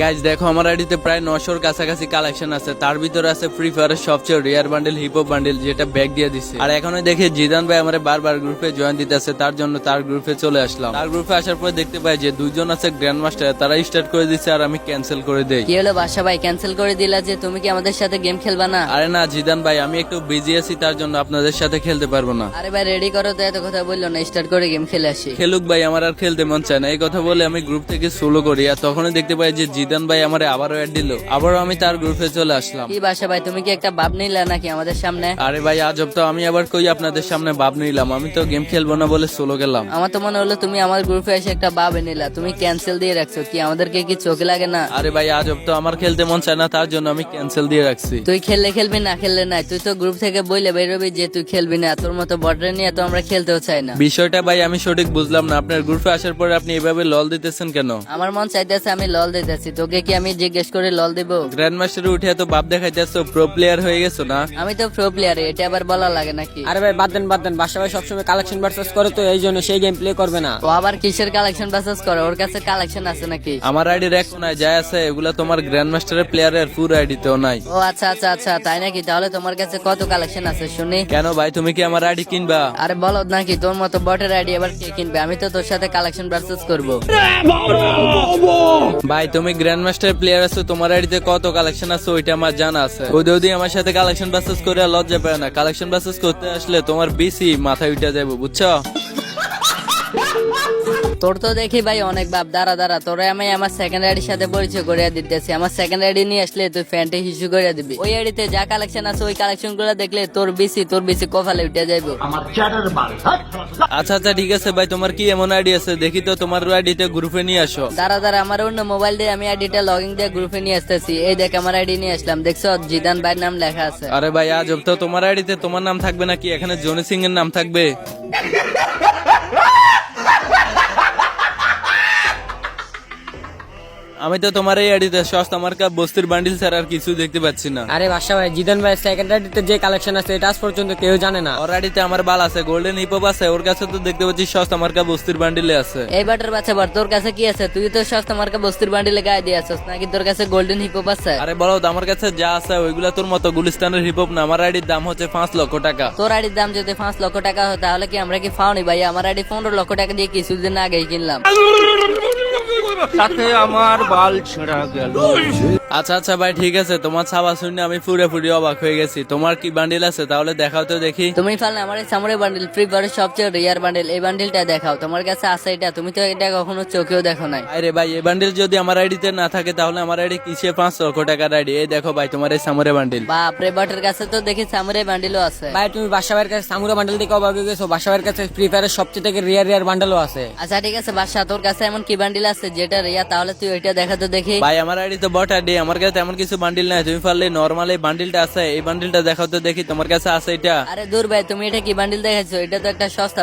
Guys দেখো আমার আইডিতে প্রায় 900-র কাছাকাছি কালেকশন আছে, তার ভিতরে আছে ফ্রি ফায়ারের সবচেয়ে rare bundle hip hop bundle, যেটা ব্যাগ দিয়ে দিচ্ছে। আর এখনো দেখে জিদান ভাই আমার বারবার গ্রুপে জয়েন দিতেছে, তার জন্য তার গ্রুপে চলে আসলাম। তার গ্রুপে আসার পর দেখতে পাই যে দুইজন আছে গ্র্যান্ড মাস্টার, তারা স্টার্ট করে দিচ্ছে আর আমি ক্যান্সেল করে দেই। কি হলো বাসা ভাই, ক্যান্সেল করে দিলা যে? তুমি কি আমাদের সাথে গেম খেলবা না? আরে না জিদান ভাই, আমি একটু বিজি আছি, তার জন্য আপনাদের সাথে খেলতে পারবো না। আরে ভাই রেডি করো তো, এত কথা বললো না, স্টার্ট করে গেম খেলে আসি। খেলুক ভাই, আমার আর খেলতে মন চায় না। এই কথা বলে আমি গ্রুপ থেকে সোলো করি, আর তখনই দেখতে পাই যে জিদান ভাই আমার আবারও অ্যাড দিল। আবারও আমি তার গ্রুপে চলে আসলাম। কি বাসা ভাই, তুমি কি একটা ভাব নিলা নাকি আমাদের সামনে? আরে ভাই আজব তো, আমি আবার কই আপনাদের সামনে ভাব নিলাম? আমি তো গেম খেলবো না বলে সোলো গেলাম। আমার তো মনে হলো তুমি আমার গ্রুপে এসে একটা ভাব নিলা, তুমি ক্যান্সেল দিয়ে রাখছো। কি আমাদেরকে কি চোখে লাগে না? আরে ভাই আজব তো, আমার খেলতে মন চায় না, তার জন্য আমি ক্যান্সেল দিয়ে রাখছি। তুই খেললে খেলবি, না খেললে নাই। তুই তো গ্রুপ থেকে বইলে বেরোবি যে তুই খেলবি না। তোর মতো বটরে নিয়ে তো আমরা খেলতেও চাই না। বিষয়টা ভাই আমি সঠিক বুঝলাম না, আপনার গ্রুপে আসার পরে আপনি এভাবে লল দিতেছেন কেন? আমার মন চাইতেছে আমি লল দিতেছি, তোকে কি আমি জিজ্ঞেস করে লল দিব? গ্র্যান্ড মাস্টারে উঠে এত বাপ দেখাইতেছো, প্রো প্লেয়ার হয়ে গেছো না? আমি তো প্রো প্লেয়ার, এটা আবার বলা লাগে নাকি? আরে ভাই বাদ দেন, বাসা ভাই সবসময় কালেকশন ভার্সেস করে, তো এই জন্য সেই গেম প্লে করবে না। ও আবার কিসের কালেকশন বাসাস করে? ওর কাছে কালেকশন আছে নাকি? আমার আইডির এক নাই যায় আছে, এগুলা তোমার গ্র্যান্ড মাস্টারের প্লেয়ারের পুরো আইডিতেও নাই। ও আচ্ছা আচ্ছা আচ্ছা, তাই নাকি? তাহলে তোমার কাছে কত কালেকশন আছে শুনি? কেন ভাই, তুমি কি আমার আইডি কিনবা? আরে বলো নাকি, তোর মতো বটের আইডি আবার কে কিনবে? আমি তো তোর সাথে কালেকশন ভার্সেস করব। ভাই তুমি গ্র্যান্ড মাস্টার প্লেয়ার আছো, তোমার আইডিতে কত কালেকশন আছে ওইটা আমার জানা আছে। ওই আমার সাথে কালেকশন বাসেস করে লজ্জা পায় না। কালেকশন বাসেস করতে আসলে তোমার বেশি মাথায় উঠে যাবো, বুঝছো? তোর তো দেখি ভাই অনেক বাপ। দাঁড়া তোরে আমি আমার সেকেন্ড আইডির সাথে পরিচয় করিয়ে দিতেছি। আমার সেকেন্ড আইডি নিয়ে আসলে তুই ফ্যান্টে হিসু করে দিবি। ওই আইডিতে যা কালেকশন আছে ওই কালেকশন গুলো দেখলে তোর বেশি কপালে উঠে যাইবো। আচ্ছা আচ্ছা ঠিক আছে ভাই, তোমার কি এমন আইডি আছে দেখি তো, তোমার আইডিতে গ্রুপে নিয়ে আসো। দাঁড়া আমার অন্য মোবাইল দিয়ে আমি আইডিটা লগইন দিয়ে গ্রুপে নিয়ে আসতেছি। এই দেখ আমার আইডি নিয়ে আসলাম, দেখছো জিদান ভাইয়ের নাম লেখা আছে। আরে ভাই আজব তো, তোমার আইডিতে তোমার নাম থাকবে নাকি? এখানে জনি সিং এর নাম থাকবে। আমি তো তোমার এই আইডিতে সস্তা মার্কা বস্তির বান্ডিল ছাড়া আর কিছু দেখতে পাচ্ছি না। আরে বাসা ভাই, জিদান ভাই সেকেন্ড আইডিতে যে কালেকশন আছে এটা আজ পর্যন্ত কেউ জানে না। ওর আইডিতে আমার বাল আছে, গোল্ডেন হিপ হপ আছে, ওর কাছে তো দেখতে পাচ্ছি সস্তা মার্কা বস্তির বান্ডিলে আছে। এই বাটার বাচ্চা বার, তোর কাছে কি আছে? তুই তো সস্তা মার্কা বস্তির বান্ডিলে গায়ে দিয়ে আসছিস নাকি? তোর কাছে গোল্ডেন হিপ হপ আছে? আরে বলো, আমার কাছে যা আছে ওইগুলা তোর মতো গুলিস্তানের হিপ হপ না। আমার আইডির দাম হচ্ছে 5 লক্ষ টাকা। তোর আইডির দাম যদি 5 লক্ষ টাকা হয় তাহলে কি আমরা কি ফাউনি ভাই? আমার আইডি 15 লক্ষ টাকা দিয়ে কিছুদিন আগেই কিনলাম। সাথে আমার বাল ছেঁড়া গেল। আচ্ছা আচ্ছা ভাই ঠিক আছে, তোমার ছাবা শুনে আমি পুরোপুরি অবাক হয়ে গেছি। তোমার কি বান্ডিল আছে তাহলে দেখাও তো দেখি। তুমি ফাললে আমার এই সামুরাই বান্ডিল, ফ্রি ফায়ারের সবচেয়ে রেয়ার বান্ডিল, এই বান্ডিলটা দেখাও। তোমার কাছে আছে এটা? তুমি তো এটা কখনো চোখেও দেখো নাই। আরে ভাই এই বান্ডিল যদি আমার আইডিতে না থাকে তাহলে আমার আইডি কিসে 5 লক্ষ টাকার আইডি? এই দেখো ভাই তোমার এই সামুরাই বান্ডিল। বাপ রে, বাটের কাছে তো দেখি সামুরাই বান্ডিলও আছে। ভাই তুমি বাসা ভাইয়ের কাছে সামুরা বান্ডেল দেখে অবাক হয়ে গেছো? বাসা ভাইয়ের কাছে ফ্রি ফায়ারের সবচেয়ে থেকে রেয়ার বান্ডেলও আছে। আচ্ছা ঠিক আছে বাদশা, তোর কাছে এমন কি বান্ডিল আছে যেটা রেয়ার? তাহলে তুই ওইটা দেখা তো দেখি। ভাই আমার আইডি তো বট আইডি, আমার কাছে এমন কিছু বান্ডিল নাই। তুমি পারলে নরমাল এই বান্ডিলটা আছে, এই বান্ডিলটা দেখাও তো দেখি তোমার কাছে আছে এটা। আরে দূর ভাই, তুমি এটা কি বান্ডিল দেখাচ্ছো? এটা তো একটা সস্তা